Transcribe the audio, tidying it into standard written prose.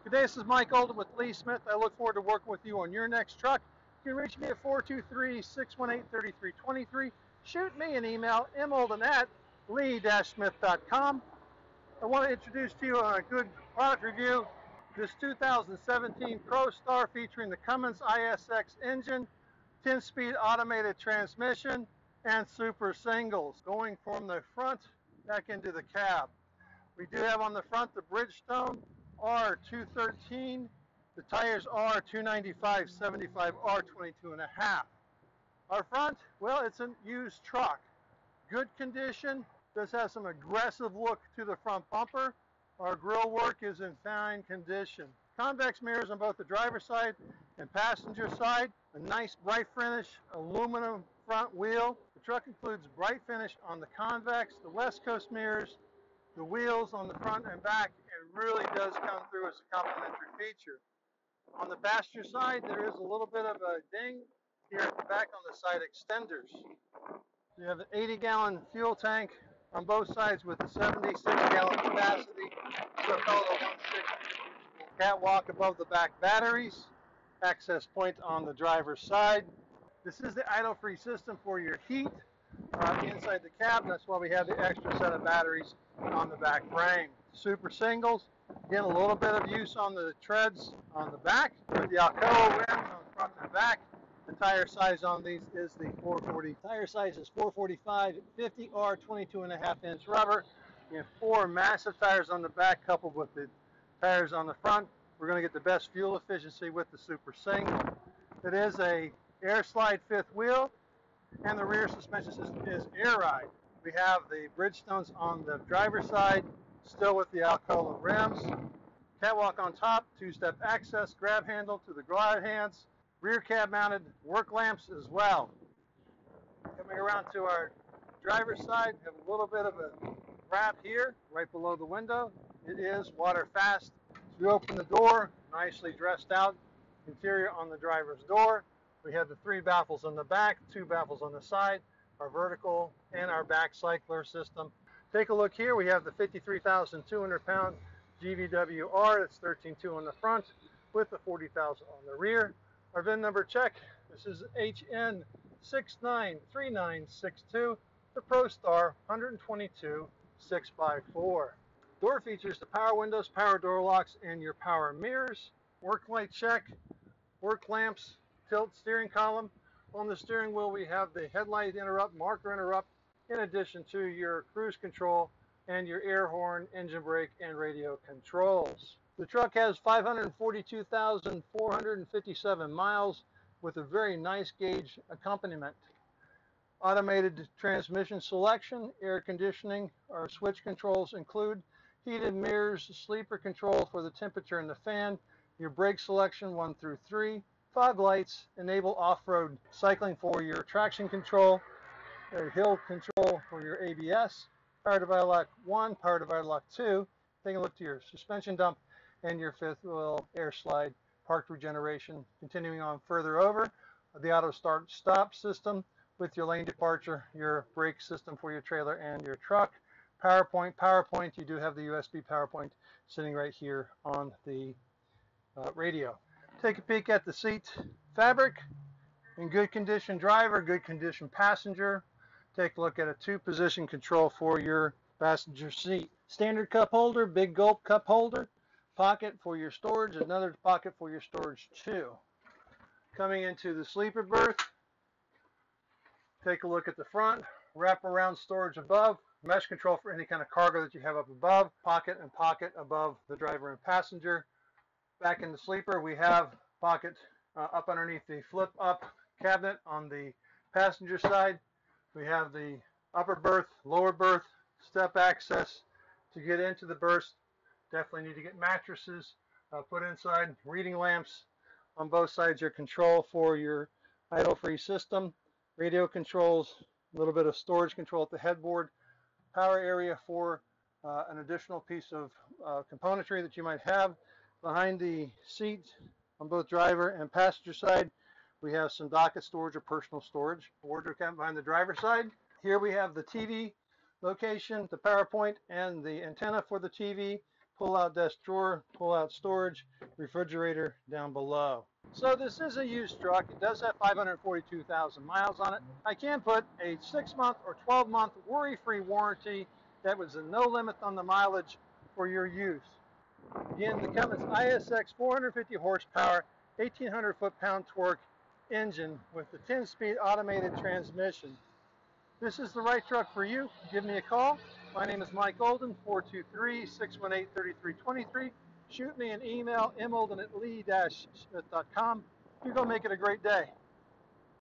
Good day, this is Mike Olden with Lee Smith. I look forward to working with you on your next truck. You can reach me at 423-618-3323. Shoot me an email, molden@lee-smith.com. I want to introduce to you a good product review. This 2017 Prostar featuring the Cummins ISX engine, 10-speed automated transmission, and super singles. Going from the front back into the cab. We do have on the front the Bridgestone R213. The tires are 295/75 R22.5. Our front, well, it's a used truck. Good condition. Does have some aggressive look to the front bumper. Our grille work is in fine condition. Convex mirrors on both the driver's side and passenger side. A nice bright finish aluminum front wheel. The truck includes bright finish on the convex, the West Coast mirrors, the wheels on the front and back. It really does come through as a complimentary feature. On the passenger side, there is a little bit of a ding here at the back on the side extenders. You have an 80-gallon fuel tank on both sides with a 76-gallon capacity. So-called a 1/6 catwalk above the back batteries. Access point on the driver's side. This is the idle-free system for your heat inside the cab. That's why we have the extra set of batteries on the back frame. Super singles. Again, a little bit of use on the treads on the back with the Alcoa rims on the front and the back. The tire size on these is the 440. Tire size is 445 50 R 22.5-inch rubber. You have 4 massive tires on the back coupled with the tires on the front. We're going to get the best fuel efficiency with the super single. It is a air slide 5th wheel, and the rear suspension system is air ride. We have the Bridgestones on the driver's side, still with the Alcoa rims. Catwalk on top, 2-step access, grab handle to the glide hands, rear cab mounted work lamps as well. Coming around to our driver's side, have a little bit of a wrap here, right below the window. It is water fast. So you open the door, nicely dressed out. Interior on the driver's door. We have the 3 baffles on the back, 2 baffles on the side, our vertical and our back cycler system. Take a look here. We have the 53,200-pound GVWR. That's 13.2 on the front with the 40,000 on the rear. Our VIN number check. This is HN693962. The Prostar 122/6x4. Door features the power windows, power door locks, and your power mirrors. Work light check. Work lamps. Tilt steering column. On the steering wheel, we have the headlight interrupt, marker interrupt, in addition to your cruise control and your air horn, engine brake, and radio controls. The truck has 542,457 miles with a very nice gauge accompaniment. Automated transmission selection, air conditioning, our switch controls include heated mirrors, sleeper control for the temperature and the fan, your brake selection 1 through 3, fog lights, enable off-road cycling for your traction control, your hill control for your ABS, power divider lock 1, power divider lock 2. Take a look to your suspension dump and your 5th wheel air slide, park regeneration. Continuing on further over, the auto start stop system with your lane departure, your brake system for your trailer and your truck. PowerPoint, you do have the USB PowerPoint sitting right here on the radio. Take a peek at the seat fabric. In good condition driver, good condition passenger. Take a look at a 2-position control for your passenger seat. Standard cup holder, big gulp cup holder, pocket for your storage, another pocket for your storage too. Coming into the sleeper berth, take a look at the front, wrap around storage above, mesh control for any kind of cargo that you have up above, pocket and pocket above the driver and passenger. Back in the sleeper, we have pocket up underneath the flip up cabinet on the passenger side. We have the upper berth, lower berth, step access to get into the berth. Definitely need to get mattresses put inside, reading lamps on both sides, your control for your idle-free system, radio controls, a little bit of storage control at the headboard, power area for an additional piece of componentry that you might have. Behind the seat on both driver and passenger side, we have some docket storage or personal storage. Wardrobe cabinet behind the driver's side. Here we have the TV location, the power point, and the antenna for the TV. pull-out desk drawer, pull-out storage, refrigerator down below. So this is a used truck. It does have 542,000 miles on it. I can put a 6-month or 12-month worry-free warranty that was a no limit on the mileage for your use. Again, the Cummins ISX 450 horsepower, 1,800 foot-pound torque engine with the 10-speed automated transmission. This is the right truck for you. Give me a call. My name is Mike Olden, 423-618-3323. Shoot me an email, molden@lee-schmidt.com. You're going to make it a great day.